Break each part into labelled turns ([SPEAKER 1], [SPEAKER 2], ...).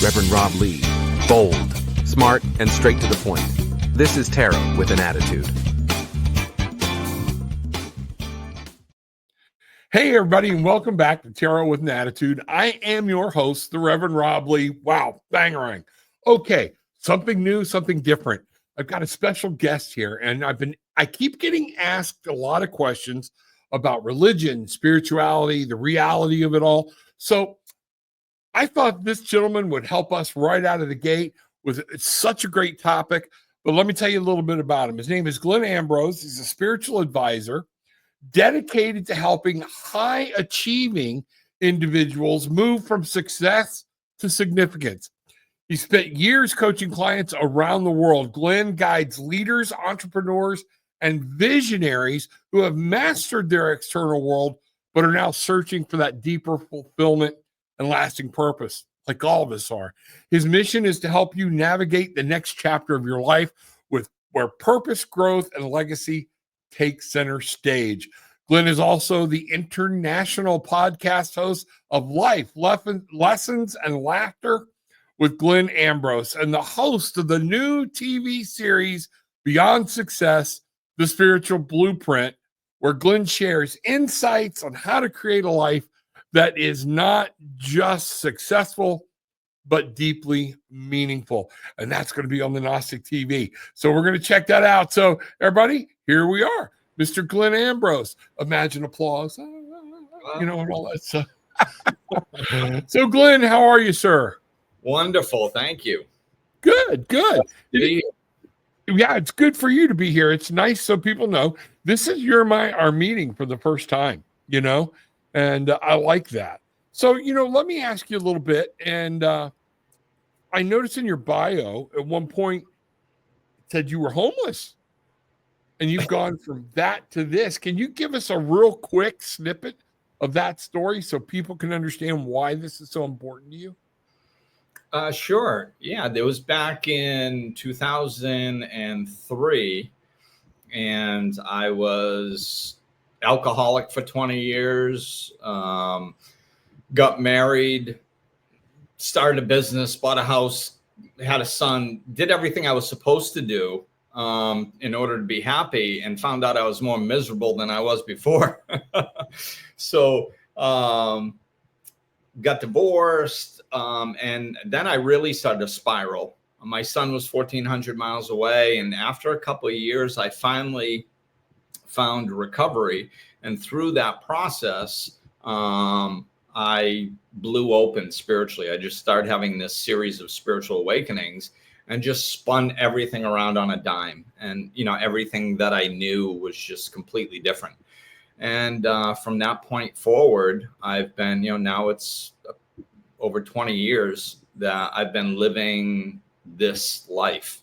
[SPEAKER 1] Reverend Rob Lee. Bold, smart, and straight to the point. This is Tarot with an Attitude.
[SPEAKER 2] Hey, everybody, and welcome back to Tarot with an Attitude. I am your host, the Reverend Rob Lee. Wow, bangarang. Okay, something new, something different. I've got a special guest here, and I keep getting asked a lot of questions about religion, spirituality, the reality of it all. So I thought this gentleman would help us right out of the gate with such a great topic. But let me tell you a little bit about him. His name is Glenn Ambrose. He's a spiritual advisor dedicated to helping high-achieving individuals move from success to significance. He spent years coaching clients around the world. Glenn guides leaders, entrepreneurs, and visionaries who have mastered their external world but are now searching for that deeper fulfillment and lasting purpose, like all of us are. His mission is to help you navigate the next chapter of your life where purpose, growth, and legacy take center stage. Glenn is also the international podcast host of Life, Lessons, and Laughter with Glenn Ambrose, and the host of the new TV series Beyond Success, The Spiritual Blueprint, where Glenn shares insights on how to create a life that is not just successful, but deeply meaningful. And that's going to be on the Gnostic TV. So we're going to check that out. So everybody, here we are, Mr. Glenn Ambrose. Imagine applause, and all that stuff. So Glenn, how are you, sir?
[SPEAKER 3] Wonderful. Thank you.
[SPEAKER 2] Good. Yeah, it's good for you to be here. It's nice so people know this is our meeting for the first time, and I like that. So, let me ask you a little bit. And I noticed in your bio at one point it said you were homeless and you've gone from that to this. Can you give us a real quick snippet of that story so people can understand why this is so important to you?
[SPEAKER 3] Sure. Yeah, there was back in 2003, and I was alcoholic for 20 years. Got married, started a business, bought a house, had a son, did everything I was supposed to do in order to be happy, and found out I was more miserable than I was before. So got divorced, and then I really started to spiral. My son was 1,400 miles away, and after a couple of years, I finally found recovery. And through that process, I blew open spiritually. I just started having this series of spiritual awakenings and just spun everything around on a dime. And, everything that I knew was just completely different. And from that point forward, I've been, now it's over 20 years that I've been living this life,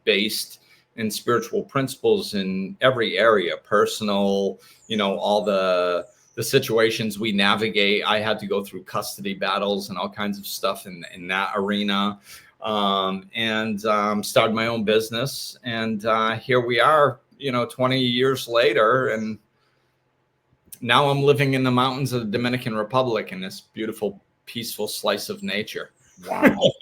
[SPEAKER 3] based in spiritual principles in every area, personal, all the situations we navigate. I had to go through custody battles and all kinds of stuff in that arena, and started my own business. And here we are, 20 years later, and now I'm living in the mountains of the Dominican Republic in this beautiful, peaceful slice of nature.
[SPEAKER 2] Wow.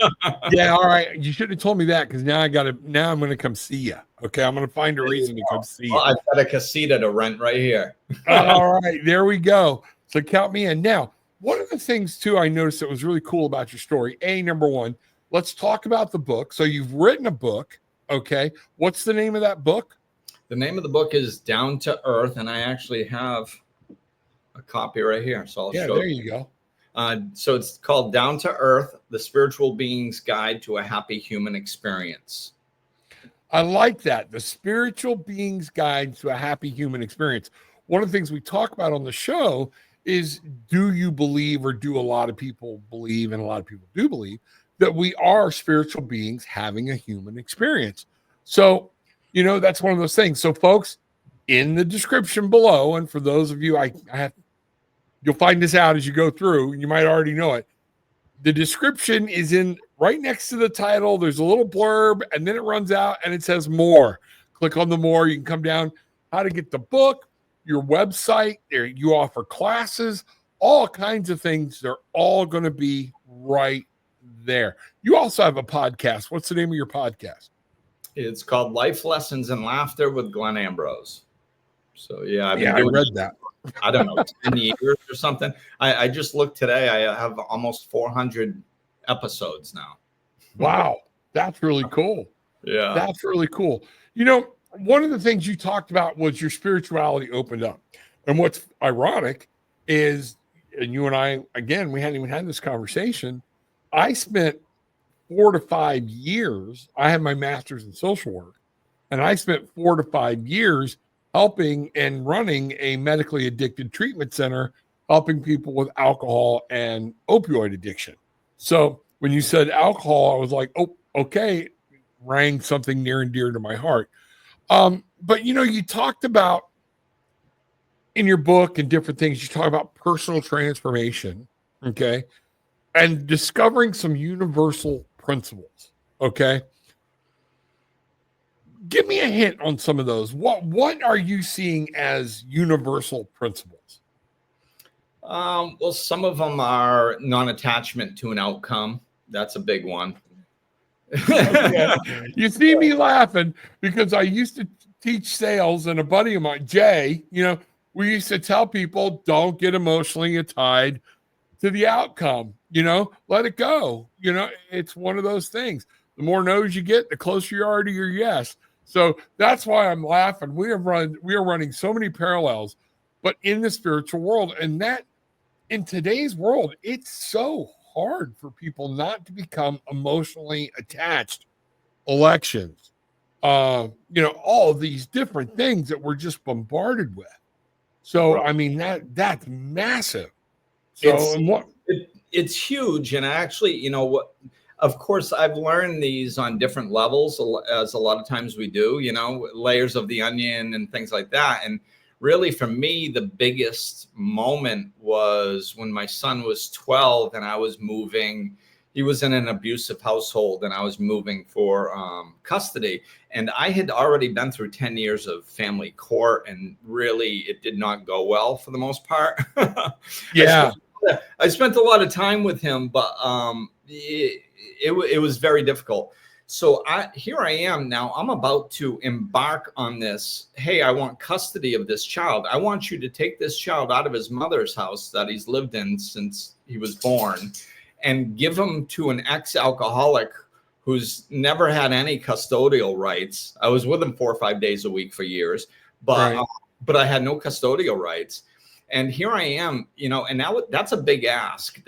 [SPEAKER 2] Yeah. All right. You should have told me that, because now I'm going to come see you. Okay. I'm going to find a reason to come see you.
[SPEAKER 3] Well, I've got a casita to rent right here.
[SPEAKER 2] All right. There we go. So count me in. Now, one of the things too, I noticed that was really cool about your story. Number one, let's talk about the book. So you've written a book. Okay. What's the name of that book?
[SPEAKER 3] The name of the book is Down to Earth. And I actually have a copy right here. So I'll show
[SPEAKER 2] there you go.
[SPEAKER 3] So it's called Down to Earth, The Spiritual Being's Guide to a Happy Human Experience.
[SPEAKER 2] I like that. The Spiritual Being's Guide to a Happy Human Experience. One of the things we talk about on the show is, do you believe, or do a lot of people believe, and a lot of people do believe, that we are spiritual beings having a human experience? So, that's one of those things. So folks, in the description below, and for those of you, you'll find this out as you go through. You might already know it. The description is in right next to the title. There's a little blurb, and then it runs out and it says more. Click on the more. You can come down, how to get the book, your website. There, you offer classes, all kinds of things. They're all going to be right there. You also have a podcast. What's the name of your podcast?
[SPEAKER 3] It's called Life Lessons and Laughter with Glenn Ambrose. So yeah,
[SPEAKER 2] I read that.
[SPEAKER 3] I don't know, 10 years or something. I just looked today. I have almost 400 episodes now.
[SPEAKER 2] Wow. That's really cool.
[SPEAKER 3] Yeah.
[SPEAKER 2] That's really cool. You know, one of the things you talked about was your spirituality opened up. And what's ironic is, and you and I, again, we hadn't even had this conversation. I spent 4 to 5 years. I had my master's in social work, and I spent 4 to 5 years helping and running a medically addicted treatment center, helping people with alcohol and opioid addiction. So when you said alcohol, I was like, oh, okay, rang something near and dear to my heart. But you know, you talked about in your book and different things, you talk about personal transformation, okay, and discovering some universal principles, okay. Give me a hint on some of those. What are you seeing as universal principles?
[SPEAKER 3] Well, some of them are non-attachment to an outcome. That's a big one.
[SPEAKER 2] Okay. You see me laughing because I used to teach sales, and a buddy of mine, Jay, you know, we used to tell people, don't get emotionally tied to the outcome, you know, let it go. You know, it's one of those things. The more no's you get, the closer you are to your yes. So that's why I'm laughing. We are running so many parallels, but in the spiritual world, and that in today's world, it's so hard for people not to become emotionally attached. Elections, you know, all of these different things that we're just bombarded with. So,
[SPEAKER 3] Right.
[SPEAKER 2] I mean, that's massive. So,
[SPEAKER 3] It's huge. And actually, you know what, of course, I've learned these on different levels, as a lot of times we do, you know, layers of the onion and things like that. And really, for me, the biggest moment was when my son was 12 and I was moving. He was in an abusive household and I was moving for custody. And I had already been through 10 years of family court, and really it did not go well for the most part.
[SPEAKER 2] yeah.
[SPEAKER 3] I spent a lot of time with him, but it was very difficult. So here I am now. I'm about to embark on this. Hey, I want custody of this child. I want you to take this child out of his mother's house that he's lived in since he was born and give him to an ex-alcoholic who's never had any custodial rights. I was with him 4 or 5 days a week for years, but I had no custodial rights. And here I am, you know, and now that's a big ask.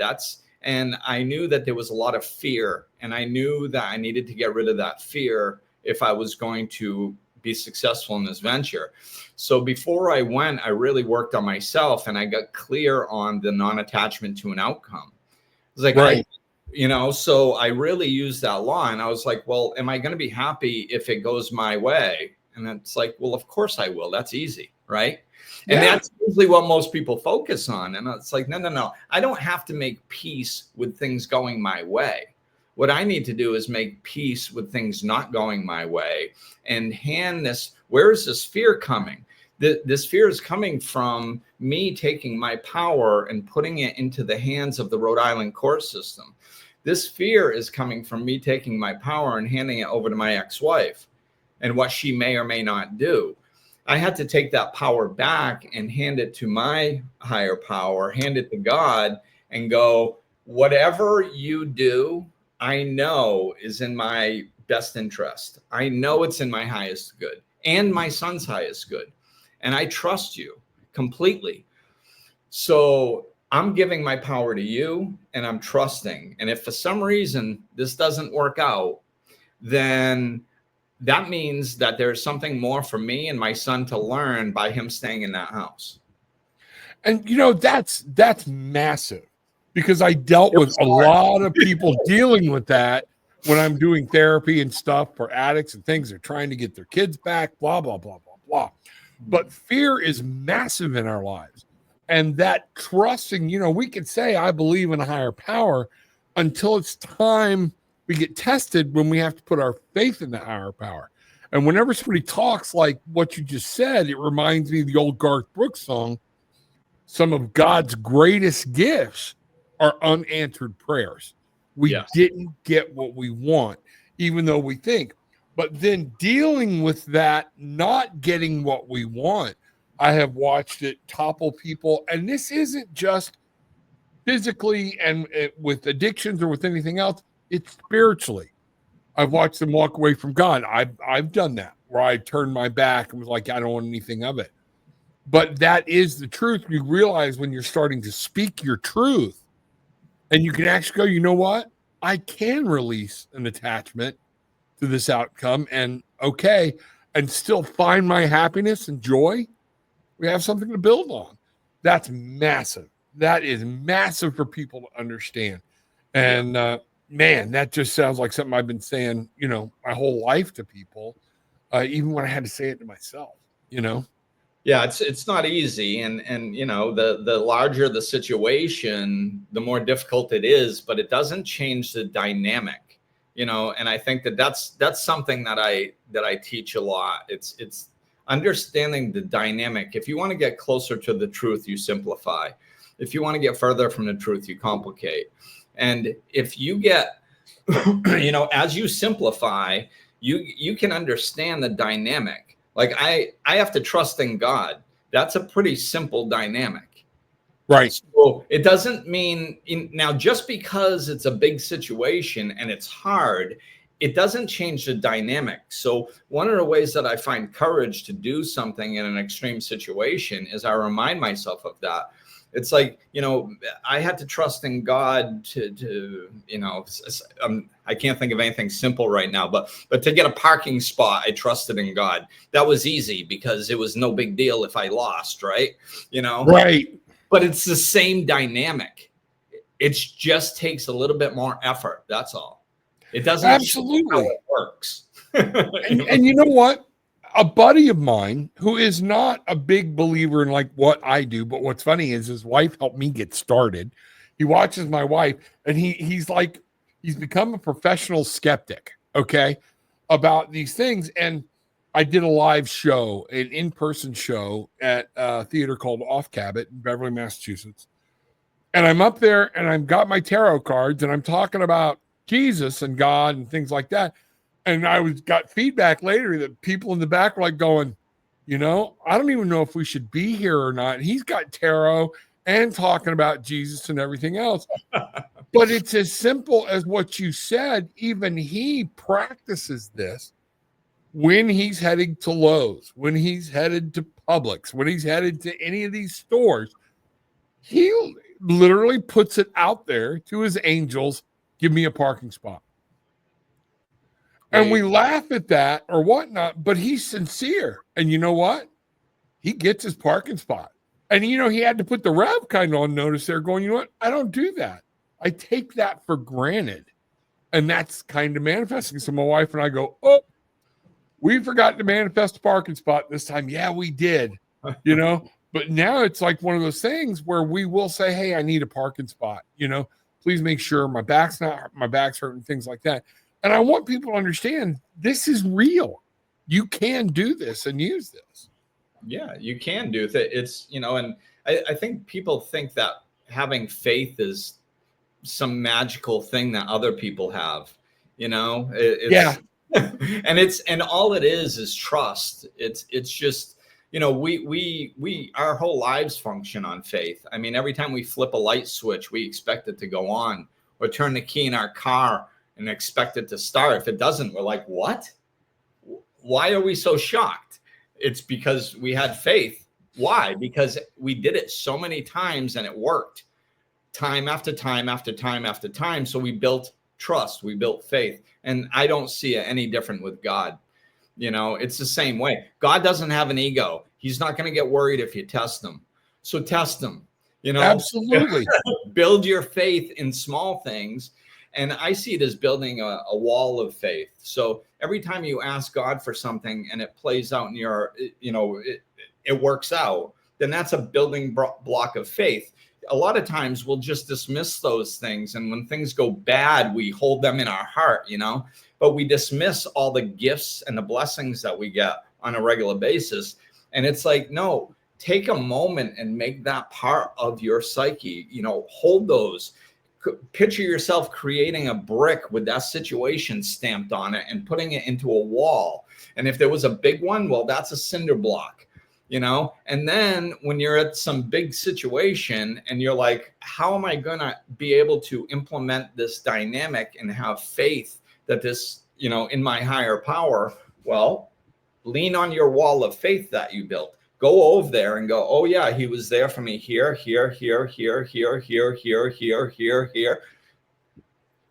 [SPEAKER 3] And I knew that there was a lot of fear, and I knew that I needed to get rid of that fear if I was going to be successful in this venture. So before I went, I really worked on myself, and I got clear on the non-attachment to an outcome. It was like, you know, so I really used that law, and I was like, well, am I going to be happy if it goes my way? And it's like, well, of course I will. That's easy, right? And that's usually what most people focus on. And it's like, no. I don't have to make peace with things going my way. What I need to do is make peace with things not going my way and hand this. Where is this fear coming? This fear is coming from me taking my power and putting it into the hands of the Rhode Island court system. This fear is coming from me taking my power and handing it over to my ex-wife and what she may or may not do. I had to take that power back and hand it to my higher power, hand it to God, and go, whatever you do, I know is in my best interest. I know it's in my highest good and my son's highest good. And I trust you completely. So I'm giving my power to you, and I'm trusting. And if for some reason this doesn't work out, then that means that there's something more for me and my son to learn by him staying in that house.
[SPEAKER 2] And you know, that's massive, because I dealt with a lot of people dealing with that when I'm doing therapy and stuff for addicts and things. They're trying to get their kids back, blah, blah, blah, blah, blah. But fear is massive in our lives. And that trusting, you know, we could say, I believe in a higher power until it's time we get tested, when we have to put our faith in the higher power. And whenever somebody talks like what you just said, it reminds me of the old Garth Brooks song, some of God's greatest gifts are unanswered prayers. We
[SPEAKER 3] Yes.
[SPEAKER 2] didn't get what we want, even though we think. But then dealing with that, not getting what we want, I have watched it topple people. And this isn't just physically and with addictions or with anything else, it's spiritually. I've watched them walk away from God. I've done that where I turned my back and was like, I don't want anything of it. But that is the truth. You realize when you're starting to speak your truth and you can actually go, you know what? I can release an attachment to this outcome and and still find my happiness and joy. We have something to build on. That's massive. That is massive for people to understand. And man, that just sounds like something I've been saying, my whole life to people, even when I had to say it to myself,
[SPEAKER 3] Yeah, it's not easy, and the larger the situation, the more difficult it is, but it doesn't change the dynamic, and I think that's something that I teach a lot. It's understanding the dynamic. If you want to get closer to the truth, you simplify. If you want to get further from the truth, you complicate. And if you get as you simplify, you can understand the dynamic. Like I have to trust in God. That's a pretty simple dynamic.
[SPEAKER 2] Right.
[SPEAKER 3] So it doesn't mean now just because it's a big situation and it's hard, it doesn't change the dynamic. So one of the ways that I find courage to do something in an extreme situation is I remind myself of that. It's like, I had to trust in God to I can't think of anything simple right now, but to get a parking spot, I trusted in God. That was easy because it was no big deal if I lost, right?
[SPEAKER 2] Right.
[SPEAKER 3] But it's the same dynamic. It just takes a little bit more effort. That's all. It doesn't
[SPEAKER 2] Absolutely
[SPEAKER 3] how it works.
[SPEAKER 2] and you know what? A buddy of mine who is not a big believer in like what I do, but what's funny is his wife helped me get started. He watches my wife and he's become a professional skeptic, about these things. And I did a live show, an in-person show at a theater called Off Cabot in Beverly, Massachusetts. And I'm up there and I've got my tarot cards and I'm talking about Jesus and God and things like that. And I got feedback later that people in the back were like going, I don't even know if we should be here or not. He's got tarot and talking about Jesus and everything else. But it's as simple as what you said. Even he practices this when he's heading to Lowe's, when he's headed to Publix, when he's headed to any of these stores. He literally puts it out there to his angels, give me a parking spot. And we laugh at that or whatnot, but he's sincere. And you know what? He gets his parking spot. And, he had to put the Rev kind of on notice there going, you know what? I don't do that. I take that for granted. And that's kind of manifesting. So my wife and I go, oh, we forgot to manifest a parking spot this time. Yeah, we did, But now it's like one of those things where we will say, hey, I need a parking spot, please make sure my back's hurting, things like that. And I want people to understand this is real. You can do this and use this.
[SPEAKER 3] Yeah, you can do it. It's, and I think people think that having faith is some magical thing that other people have,
[SPEAKER 2] Yeah.
[SPEAKER 3] and all it is trust. It's just, we our whole lives function on faith. I mean, every time we flip a light switch, we expect it to go on, or turn the key in our car and expect it to start. If it doesn't, we're like, what? Why are we so shocked? It's because we had faith. Why? Because we did it so many times and it worked time after time after time after time. So we built trust, we built faith. And I don't see it any different with God. It's the same way. God doesn't have an ego. He's not going to get worried if you test him. So test him,
[SPEAKER 2] Absolutely.
[SPEAKER 3] Build your faith in small things. And I see it as building a wall of faith. So every time you ask God for something and it plays out in your, it works out, then that's a building block of faith. A lot of times we'll just dismiss those things. And when things go bad, we hold them in our heart, but we dismiss all the gifts and the blessings that we get on a regular basis. And it's like, no, take a moment and make that part of your psyche, hold those. picture yourself creating a brick with that situation stamped on it and putting it into a wall. And if there was a big one, well, that's a cinder block, you know? And then when you're at some big situation and you're like, how am I going to be able to implement this dynamic and have faith that this, you know, in my higher power? Well, lean on your wall of faith that you built. Go over there and go, oh yeah, he was there for me here, here, here, here, here, here, here, here, here, here.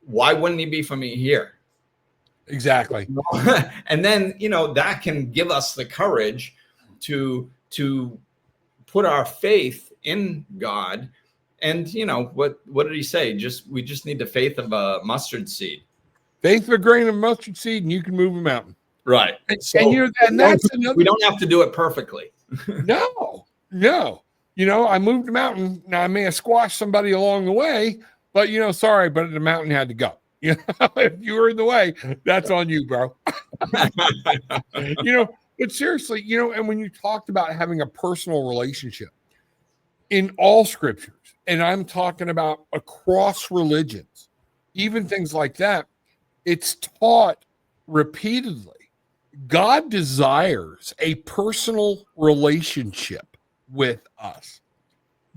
[SPEAKER 3] Why wouldn't he be for me here?
[SPEAKER 2] Exactly.
[SPEAKER 3] And then, you know, that can give us the courage to put our faith in God. And, you know, what did he say? We just need the faith of a mustard seed.
[SPEAKER 2] Faith of a grain of mustard seed, and you can move a mountain.
[SPEAKER 3] Right.
[SPEAKER 2] So, and you know, and that's another.
[SPEAKER 3] We don't have to do it perfectly.
[SPEAKER 2] No. You know, I moved a mountain. Now I may have squashed somebody along the way, but you know, sorry, but the mountain had to go. You know, if you were in the way, that's on you, bro. You know, but seriously, you know, and when you talked about having a personal relationship in all scriptures, and I'm talking about across religions, even things like that, it's taught repeatedly. God desires a personal relationship with us.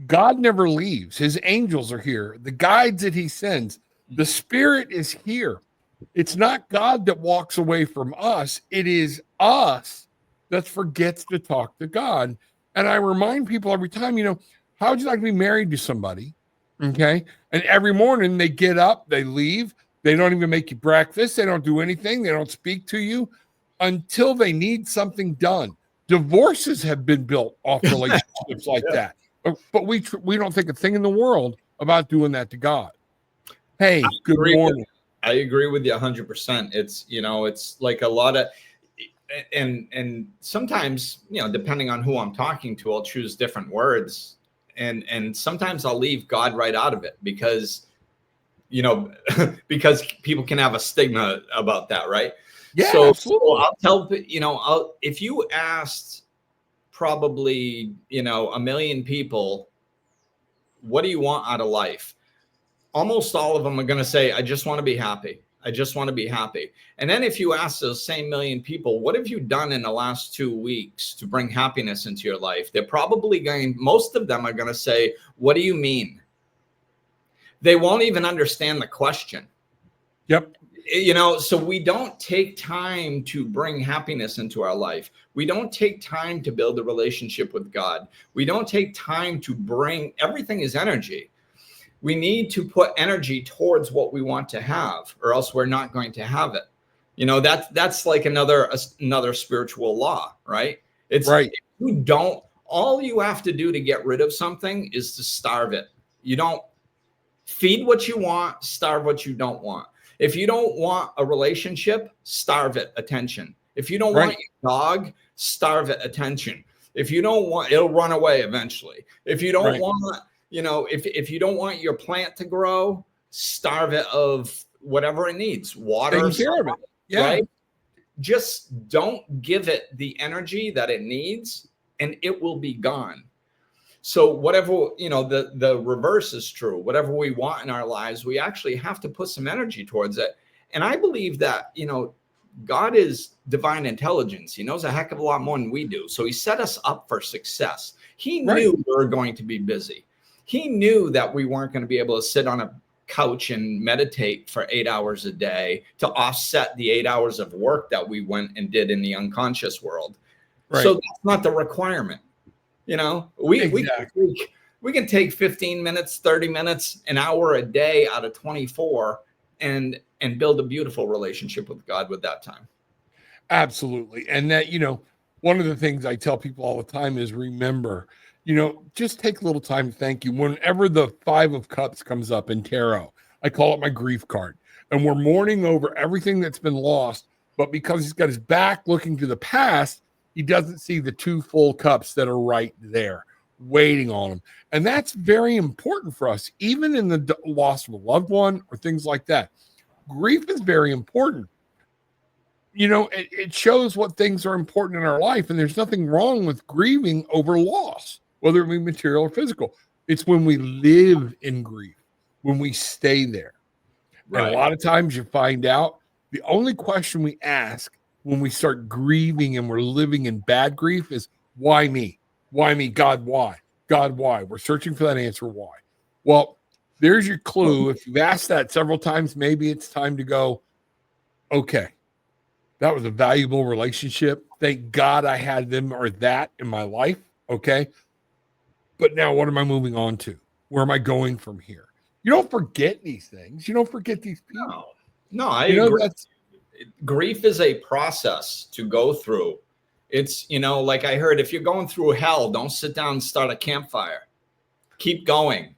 [SPEAKER 2] God never leaves. His angels are here. The guides that he sends, the Spirit is here. It's not God that walks away from us. It is us that forgets to talk to God. And I remind people every time, you know, how would you like to be married to somebody? Okay. And every morning they get up, they leave. They don't even make you breakfast. They don't do anything. They don't speak to you until they need something done. Divorces have been built off relationships like that. But we don't think a thing in the world about doing that to God. Hey, good morning.
[SPEAKER 3] I agree with you 100%. It's, you know, it's like a lot of, and sometimes, you know, depending on who I'm talking to, I'll choose different words. And sometimes I'll leave God right out of it because, you know, because people can have a stigma about that, right?
[SPEAKER 2] Yeah,
[SPEAKER 3] so
[SPEAKER 2] absolutely.
[SPEAKER 3] I'll tell, you know, if you asked probably, you know, 1 million people, what do you want out of life? Almost all of them are going to say, I just want to be happy. I just want to be happy. And then if you ask those same 1 million people, what have you done in the last 2 weeks to bring happiness into your life? They're probably going, most of them are going to say, what do you mean? They won't even understand the question.
[SPEAKER 2] Yep.
[SPEAKER 3] You know, so we don't take time to bring happiness into our life. We don't take time to build a relationship with God. We don't take time to bring, everything is energy. We need to put energy towards what we want to have, or else we're not going to have it. You know, that's like another spiritual law, right? It's
[SPEAKER 2] right.
[SPEAKER 3] You don't, all you have to do to get rid of something is to starve it. You don't feed what you want, starve what you don't want. If you don't want a relationship, starve it attention. If you don't want your dog, starve it attention. If you don't want, it'll run away eventually. If you don't want, you know, if you don't want your plant to grow, starve it of whatever it needs, water, right? Just don't give it the energy that it needs and it will be gone. So whatever, you know, the reverse is true. Whatever we want in our lives, we actually have to put some energy towards it. And I believe that, you know, God is divine intelligence. He knows a heck of a lot more than we do. So he set us up for success. He knew we were going to be busy. He knew that we weren't going to be able to sit on a couch and meditate for 8 hours a day to offset the 8 hours of work that we went and did in the unconscious world. So that's not the requirement. You know, we can take 15 minutes, 30 minutes, an hour a day out of 24 and build a beautiful relationship with God with that time.
[SPEAKER 2] Absolutely. And that, you know, one of the things I tell people all the time is remember, you know, just take a little time to thank you. Whenever the 5 of Cups comes up in tarot, I call it my grief card. And we're mourning over everything that's been lost. But because he's got his back looking to the past, he doesn't see the 2 full cups that are right there waiting on him. And that's very important for us, even in the loss of a loved one or things like that. Grief is very important. You know, it shows what things are important in our life. And there's nothing wrong with grieving over loss, whether it be material or physical. It's when we live in grief when we stay there. And a
[SPEAKER 3] Right.
[SPEAKER 2] lot of times you find out the only question we ask when we start grieving and we're living in bad grief is, why me? Why me? God, why? God, why? We're searching for that answer, why? Well, there's your clue. If you've asked that several times, maybe it's time to go, okay, that was a valuable relationship. Thank God I had them or that in my life. Okay. But now what am I moving on to? Where am I going from here? You don't forget these things. You don't forget these people.
[SPEAKER 3] No, no, I
[SPEAKER 2] You know,
[SPEAKER 3] agree.
[SPEAKER 2] that's
[SPEAKER 3] Grief is a process to go through. It's, like I heard, if you're going through hell, don't sit down and start a campfire. Keep going,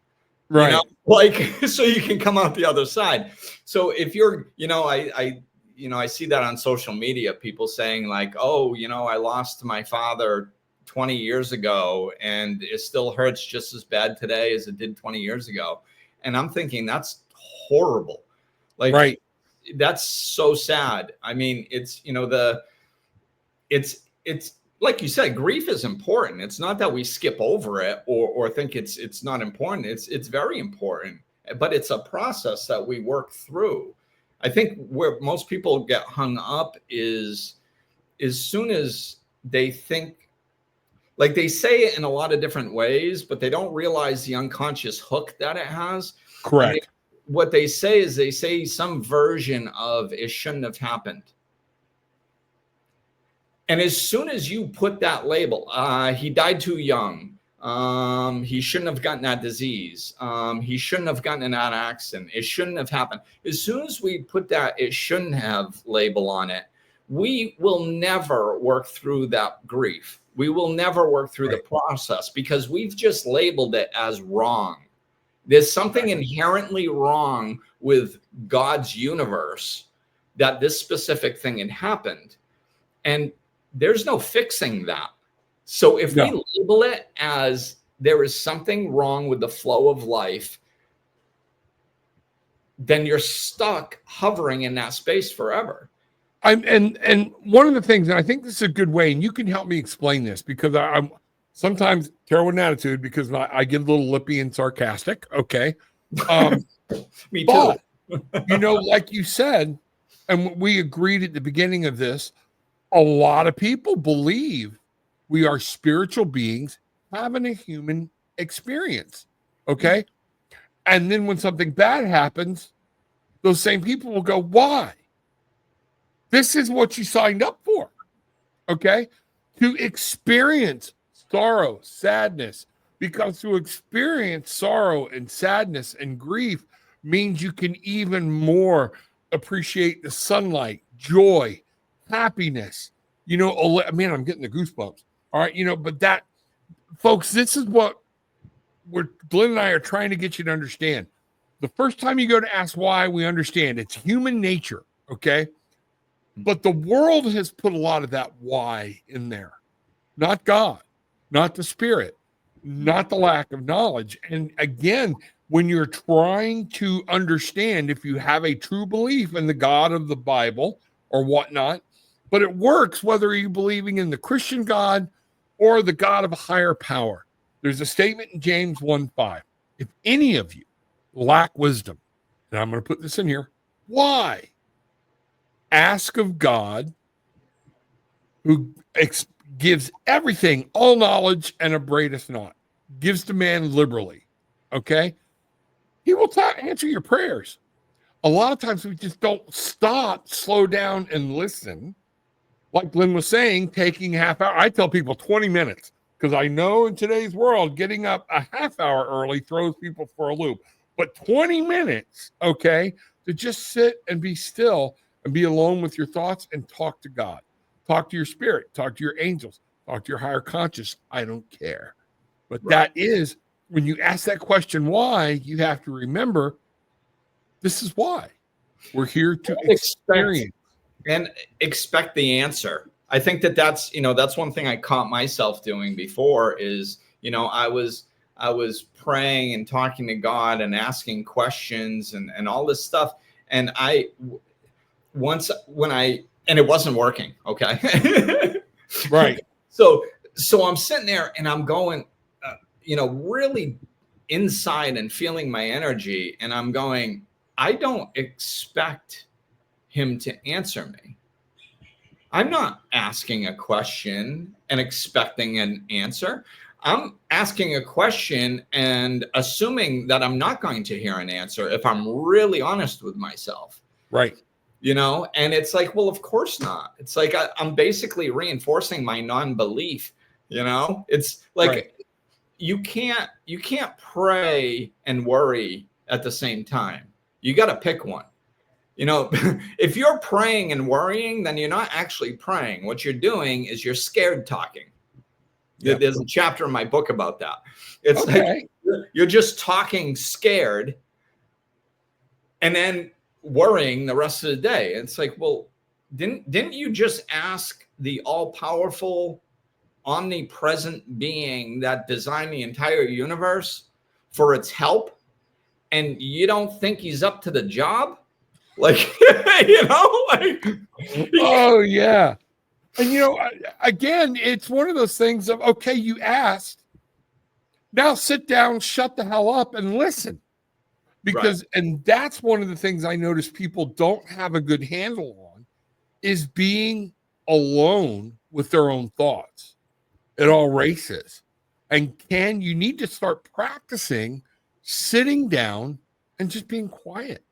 [SPEAKER 2] right.
[SPEAKER 3] like so you can come out the other side. So if you're, I see that on social media, people saying like, oh, I lost my father 20 years ago and it still hurts just as bad today as it did 20 years ago. And I'm thinking that's horrible. Like,
[SPEAKER 2] Right.
[SPEAKER 3] that's so sad. I mean, it's, it's like you said, grief is important. It's not that we skip over it or think it's not important. It's very important, but it's a process that we work through. I think where most people get hung up is as soon as they think, like they say it in a lot of different ways, but they don't realize the unconscious hook that it has.
[SPEAKER 2] Correct.
[SPEAKER 3] What they say is they say some version of it shouldn't have happened. And as soon as you put that label, he died too young. He shouldn't have gotten that disease. He shouldn't have gotten in that accident. It shouldn't have happened. As soon as we put that it shouldn't have label on it, we will never work through that grief. We will never work through the process because we've just labeled it as wrong. There's something inherently wrong with God's universe that this specific thing had happened. And there's no fixing that. So if we label it as there is something wrong with the flow of life, then you're stuck hovering in that space forever.
[SPEAKER 2] And one of the things, and I think this is a good way, and you can help me explain this because I'm sometimes terrible in attitude because I get a little lippy and sarcastic. Okay.
[SPEAKER 3] Me too.
[SPEAKER 2] But, like you said, and we agreed at the beginning of this, a lot of people believe we are spiritual beings having a human experience. Okay. And then when something bad happens, those same people will go, why? This is what you signed up for. Okay. To experience sorrow, sadness, because to experience sorrow and sadness and grief means you can even more appreciate the sunlight, joy, happiness. Man, I'm getting the goosebumps. All right. But that, folks, this is what Glenn and I are trying to get you to understand. The first time you go to ask why, we understand it's human nature. Okay. But the world has put a lot of that why in there, not God, not the spirit, not the lack of knowledge. And again, when you're trying to understand if you have a true belief in the God of the Bible or whatnot, but it works whether you're believing in the Christian God or the God of a higher power. There's a statement in James 1:5. If any of you lack wisdom, and I'm going to put this in here, why? Ask of God, who gives everything, all knowledge, and upbraideth not. Gives to man liberally. Okay? He will answer your prayers. A lot of times we just don't stop, slow down, and listen. Like Glenn was saying, taking half hour. I tell people 20 minutes because I know in today's world, getting up a half hour early throws people for a loop. But 20 minutes, okay, to just sit and be still and be alone with your thoughts and talk to God. Talk to your spirit. Talk to your angels. Talk to your higher conscious. I don't care. But that is, when you ask that question, why, you have to remember, this is why. We're here to experience.
[SPEAKER 3] And expect the answer. I think that's one thing I caught myself doing before is, I was praying and talking to God and asking questions and all this stuff. And and it wasn't working. Okay.
[SPEAKER 2] Right.
[SPEAKER 3] So I'm sitting there and I'm going, really inside and feeling my energy, and I'm going, I don't expect him to answer me. I'm not asking a question and expecting an answer. I'm asking a question and assuming that I'm not going to hear an answer if I'm really honest with myself.
[SPEAKER 2] Right.
[SPEAKER 3] You know, and it's like, well, of course not. It's like I'm basically reinforcing my non-belief. You know, it's like
[SPEAKER 2] Right.
[SPEAKER 3] you can't pray and worry at the same time. You got to pick one. You know, if you're praying and worrying, then you're not actually praying. What you're doing is you're scared talking.
[SPEAKER 2] Yep.
[SPEAKER 3] There's a chapter in my book about that. It's
[SPEAKER 2] Okay.
[SPEAKER 3] like you're just talking scared and then worrying the rest of the day. It's like, well, didn't you just ask the all-powerful, omnipresent being that designed the entire universe for its help, and you don't think he's up to the job? Like, you know, like,
[SPEAKER 2] Oh, yeah. And, you know, again, it's one of those things of, okay, you asked. Now sit down, shut the hell up, and listen. Because, and that's one of the things I notice people don't have a good handle on is being alone with their own thoughts at all races. And you need to start practicing sitting down and just being quiet.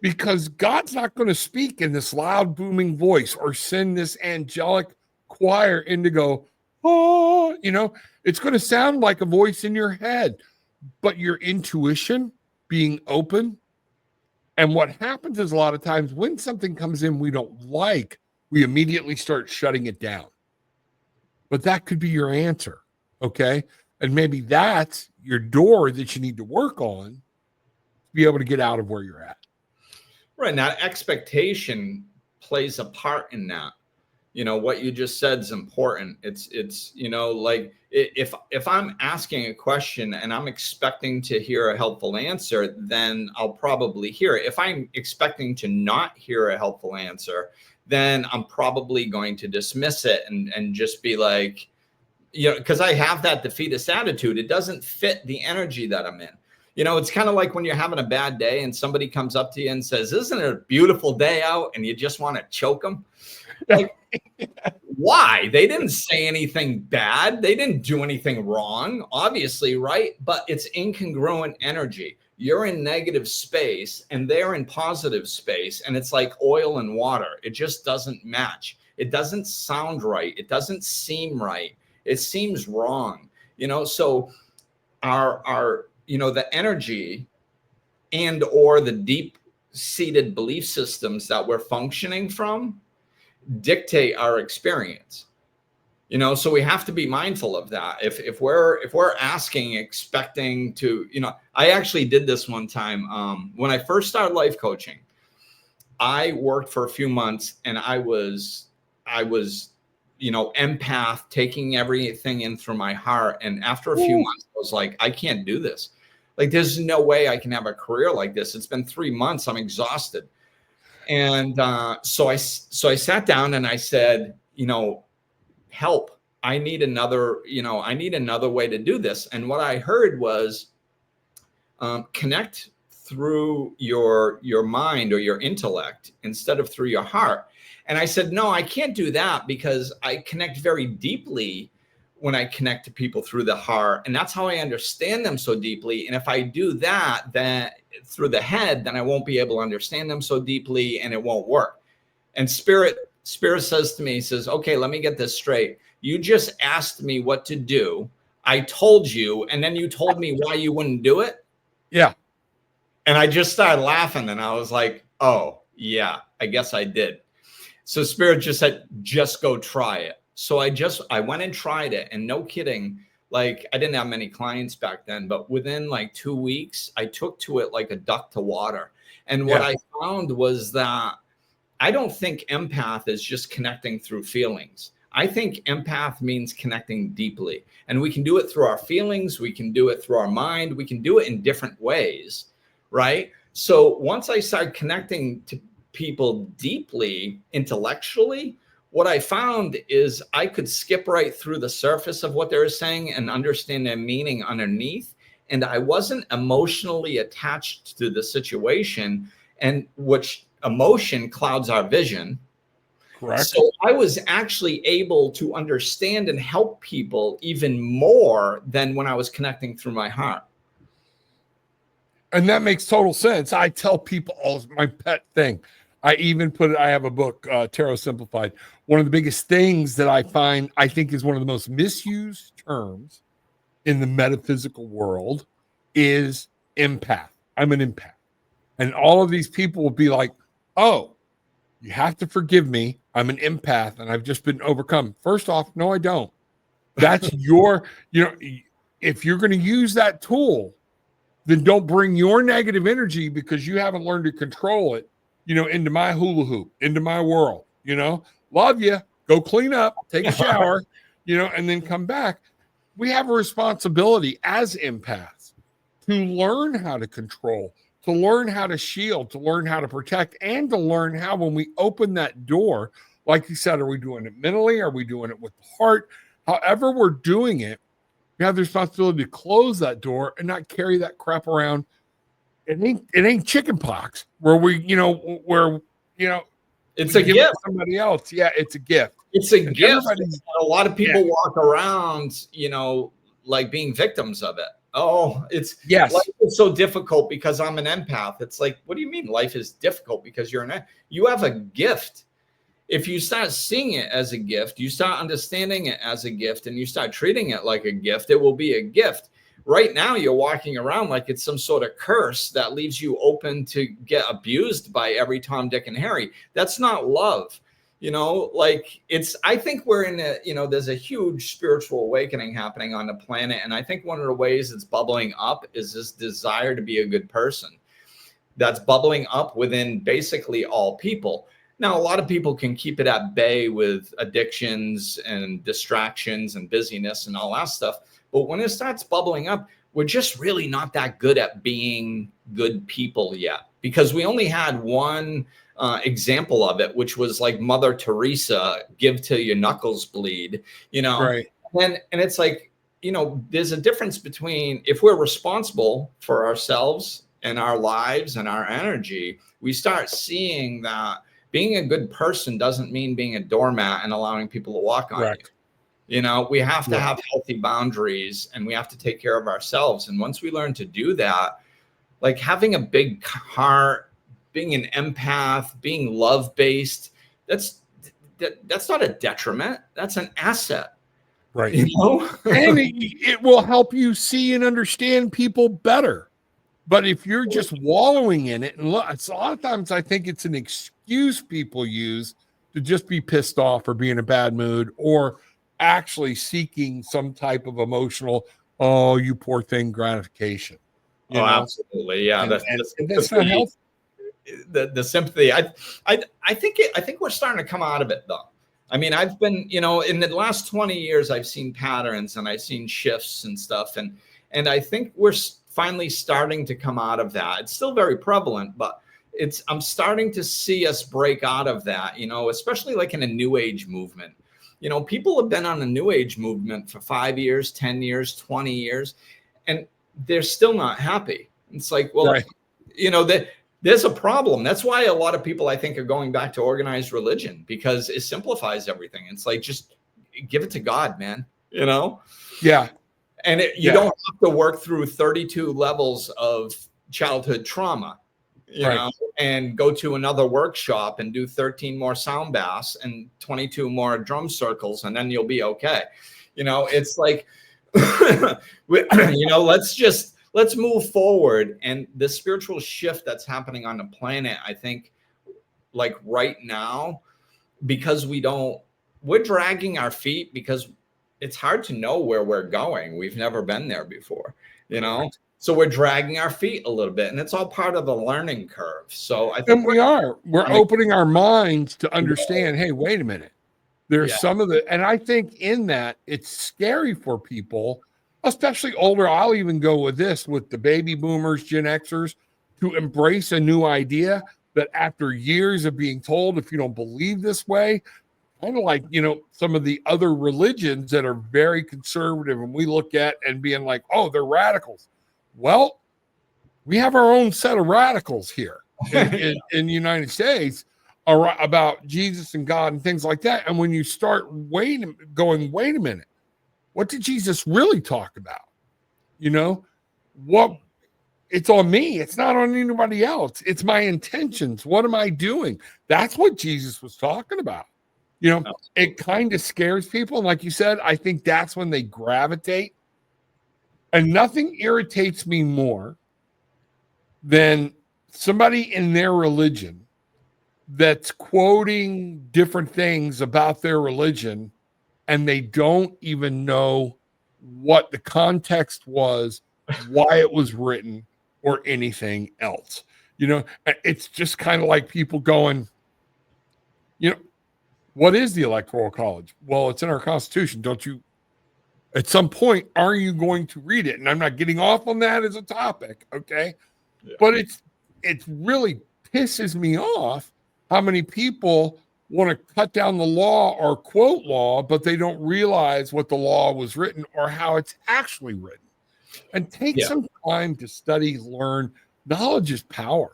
[SPEAKER 2] Because God's not going to speak in this loud, booming voice or send this angelic choir in to go, oh, you know, it's going to sound like a voice in your head, but your intuition being open. And what happens is a lot of times when something comes in we don't like, we immediately start shutting it down. But that could be your answer. Okay. And maybe that's your door that you need to work on to be able to get out of where you're at.
[SPEAKER 3] Right. Now, expectation plays a part in that. You know, what you just said is important. It's, you know, like if I'm asking a question and I'm expecting to hear a helpful answer, then I'll probably hear it. If I'm expecting to not hear a helpful answer, then I'm probably going to dismiss it and just be like, you know, because I have that defeatist attitude. It doesn't fit the energy that I'm in. You know, it's kind of like when you're having a bad day and somebody comes up to you and says, isn't it a beautiful day out? And you just want to choke them. Like, why? They didn't say anything bad. They didn't do anything wrong, obviously, right? But it's incongruent energy. You're in negative space and they're in positive space. And it's like oil and water. It just doesn't match. It doesn't sound right. It doesn't seem right. It seems wrong. You know, so our you know, the energy and or the deep-seated belief systems that we're functioning from dictate our experience. You know, so we have to be mindful of that. If we're asking, expecting to, you know, I actually did this one time when I first started life coaching. I worked for a few months and I was, you know, empath, taking everything in through my heart. And after a few months, I was like, I can't do this. Like, there's no way I can have a career like this. It's been 3 months. I'm exhausted. And so I sat down and I said, you know, help. I need another, you know, I need another way to do this. And what I heard was connect through your mind or your intellect instead of through your heart. And I said, no, I can't do that because I connect very deeply when I connect to people through the heart. And that's how I understand them so deeply. And if I do that, then through the head, then I won't be able to understand them so deeply and it won't work. And Spirit says to me, he says, okay, let me get this straight. You just asked me what to do. I told you, and then you told me why you wouldn't do it.
[SPEAKER 2] Yeah.
[SPEAKER 3] And I just started laughing and I was like, oh yeah, I guess I did. So Spirit just said, just go try it. So I went and tried it, and no kidding, like I didn't have many clients back then, but within like 2 weeks, I took to it like a duck to water. And what I found was that I don't think empath is just connecting through feelings. I think empath means connecting deeply, and we can do it through our feelings. We can do it through our mind. We can do it in different ways, right? So once I started connecting to people deeply, intellectually, what I found is I could skip right through the surface of what they were saying and understand their meaning underneath. and I wasn't emotionally attached to the situation, and which emotion clouds our vision.
[SPEAKER 2] Correct.
[SPEAKER 3] So I was actually able to understand and help people even more than when I was connecting through my heart.
[SPEAKER 2] And that makes total sense. I tell people all my pet thing. I even put it, I have a book, Tarot Simplified. One of the biggest things that I think is one of the most misused terms in the metaphysical world is empath. I'm an empath. And all of these people will be like, oh, you have to forgive me. I'm an empath and I've just been overcome. First off, no, I don't. That's if you're going to use that tool, then don't bring your negative energy because you haven't learned to control it, into my hula hoop, into my world, love you, go clean up, take a shower, and then come back. We have a responsibility as empaths to learn how to control, to learn how to shield, to learn how to protect, and to learn how, when we open that door, like you said, are we doing it mentally? Are we doing it with the heart? However we're doing it, we have the responsibility to close that door and not carry that crap around. It ain't chicken pox where
[SPEAKER 3] it's a gift.
[SPEAKER 2] Somebody else. Yeah, it's a gift.
[SPEAKER 3] It's a gift. A lot of people walk around, like being victims of it. Oh, life is so difficult because I'm an empath. It's like, what do you mean life is difficult because you have a gift? If you start seeing it as a gift, you start understanding it as a gift, and you start treating it like a gift, it will be a gift. Right now, you're walking around like it's some sort of curse that leaves you open to get abused by every Tom, Dick, and Harry. That's not love. I think we're in there's a huge spiritual awakening happening on the planet. And I think one of the ways it's bubbling up is this desire to be a good person that's bubbling up within basically all people. Now, a lot of people can keep it at bay with addictions and distractions and busyness and all that stuff. But when it starts bubbling up, we're just really not that good at being good people yet, because we only had one example of it, which was like Mother Teresa, give till your knuckles bleed,
[SPEAKER 2] Right.
[SPEAKER 3] And it's like, there's a difference between, if we're responsible for ourselves and our lives and our energy, we start seeing that being a good person doesn't mean being a doormat and allowing people to walk on you. We have to have healthy boundaries, and we have to take care of ourselves. And once we learn to do that, like having a big heart, being an empath, being love-based, that's not a detriment. That's an asset.
[SPEAKER 2] Right. And it will help you see and understand people better. But if you're just wallowing in it, and look, it's a lot of times I think it's an excuse people use to just be pissed off or be in a bad mood, or actually seeking some type of emotional, oh, you poor thing, gratification.
[SPEAKER 3] Absolutely. Yeah.
[SPEAKER 2] That's not healthy.
[SPEAKER 3] The sympathy. I think we're starting to come out of it, though. I mean, I've been, in the last 20 years, I've seen patterns and I've seen shifts and stuff. And I think we're finally starting to come out of that. It's still very prevalent, but I'm starting to see us break out of that, especially like in a new age movement. People have been on a new age movement for 5 years, 10 years, 20 years, and they're still not happy. It's like, well, there's a problem. That's why a lot of people, I think, are going back to organized religion, because it simplifies everything. It's like, just give it to God, man,
[SPEAKER 2] Yeah.
[SPEAKER 3] And you don't have to work through 32 levels of childhood trauma, and go to another workshop and do 13 more sound baths and 22 more drum circles, and then you'll be okay. It's like, let's move forward. And the spiritual shift that's happening on the planet, I think, like right now, because we're dragging our feet, because it's hard to know where we're going. We've never been there before, So we're dragging our feet a little bit, and it's all part of the learning curve. So I think
[SPEAKER 2] we're opening our minds to understand, hey, wait a minute. There's some of and I think in that it's scary for people, especially older. I'll even go with the baby boomers, Gen Xers, to embrace a new idea that after years of being told, if you don't believe this way, kind of like, some of the other religions that are very conservative and we look at and being like, oh, they're radicals. Well, we have our own set of radicals here in the United States about Jesus and God and things like that. And when you start wait a minute, what did Jesus really talk about? You know, what it's on me. It's not on anybody else. It's my intentions. What am I doing? That's what Jesus was talking about. You know, it kind of scares people. And like you said, I think that's when they gravitate. And nothing irritates me more than somebody in their religion that's quoting different things about their religion and they don't even know what the context was, why it was written, or anything else. You know, it's just kind of like people going, you know, what is the Electoral College? Well, it's in our Constitution. Don't you, at some point, are you going to read it? And I'm not getting off on that as a topic, okay? Yeah. But it really pisses me off how many people want to cut down the law or quote law, but they don't realize what the law was written or how it's actually written. And take some time to study, learn. Knowledge is power,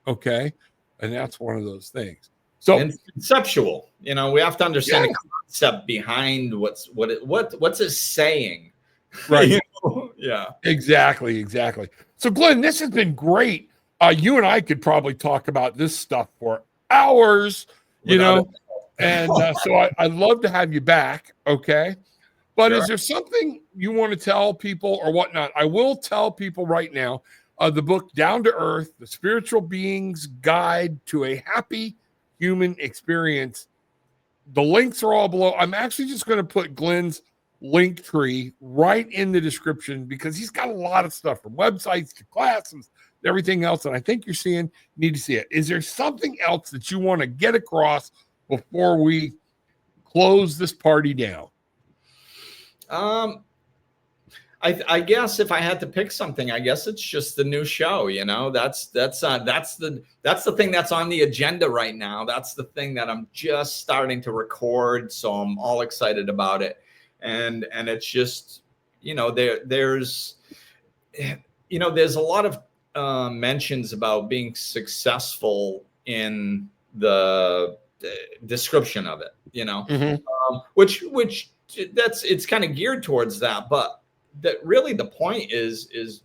[SPEAKER 2] okay? And that's one of those things. So
[SPEAKER 3] and conceptual, you know, we have to understand the concept behind what's it saying,
[SPEAKER 2] right?
[SPEAKER 3] You know? Yeah,
[SPEAKER 2] exactly. So, Glenn, this has been great. You and I could probably talk about this stuff for hours, you know, and so I'd love to have you back, okay? But is there something you want to tell people or whatnot? I will tell people right now, the book Down to Earth, The Spiritual Being's Guide to a Happy Human Experience. The links are all below. I'm actually just going to put Glenn's link tree right in the description because he's got a lot of stuff from websites to classes, everything else. And I think you need to see it. Is there something else that you want to get across before we close this party down?
[SPEAKER 3] I guess if I had to pick something, I guess it's just the new show. You know, that's the thing that's on the agenda right now. That's the thing that I'm just starting to record, so I'm all excited about it. And it's just, you know, there's a lot of mentions about being successful in the description of it. You know, which it's kind of geared towards that, but that really the point is,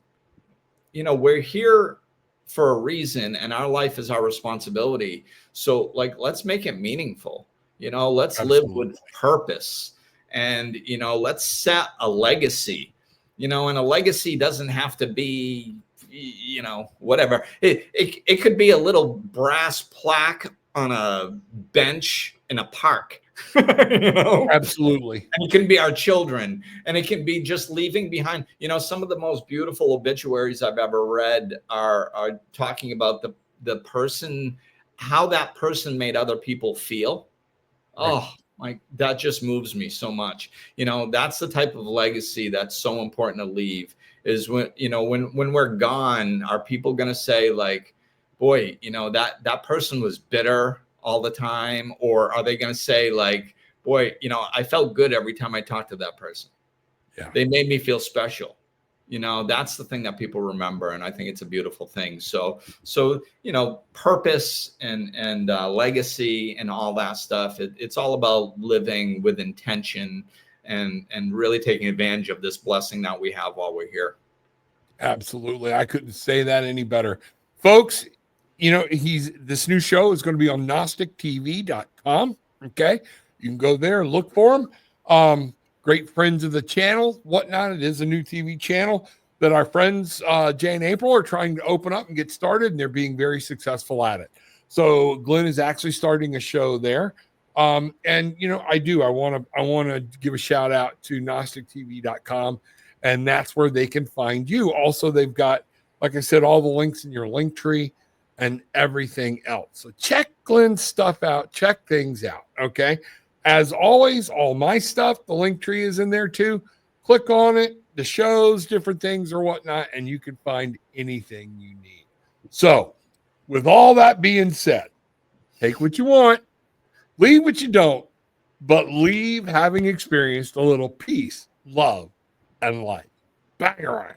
[SPEAKER 3] you know, we're here for a reason and our life is our responsibility. So like, let's make it meaningful, you know, let's live with purpose and, you know, let's set a legacy, you know, and a legacy doesn't have to be, you know, whatever. It could be a little brass plaque on a bench in a park. You know?
[SPEAKER 2] Absolutely.
[SPEAKER 3] And it can be our children, and it can be just leaving behind, you know, some of the most beautiful obituaries I've ever read are talking about the person, how that person made other people feel. Right. Oh, like that just moves me so much. You know, that's the type of legacy that's so important to leave, is when, you know, when we're gone, are people going to say like, boy, you know, that person was bitter all the time? Or are they going to say like, boy, you know, I felt good every time I talked to that person. Yeah. They made me feel special. You know, that's the thing that people remember. And I think it's a beautiful thing. So, you know, purpose and legacy and all that stuff. It's all about living with intention and really taking advantage of this blessing that we have while we're here.
[SPEAKER 2] Absolutely. I couldn't say that any better. Folks, you know, this new show is going to be on gnostictv.com. Okay. You can go there and look for him. Great friends of the channel, whatnot. It is a new TV channel that our friends, Jay and April, are trying to open up and get started, and they're being very successful at it. So Glenn is actually starting a show there. And, you know, I want to give a shout out to gnostictv.com, and that's where they can find you. Also, they've got, like I said, all the links in your link tree and everything else. So check Glenn's stuff out, check things out. Okay. As always, all my stuff, the link tree is in there too. Click on it, the shows, different things or whatnot, and you can find anything you need. So with all that being said, take what you want, leave what you don't, but leave having experienced a little peace, love, and light. Bang around.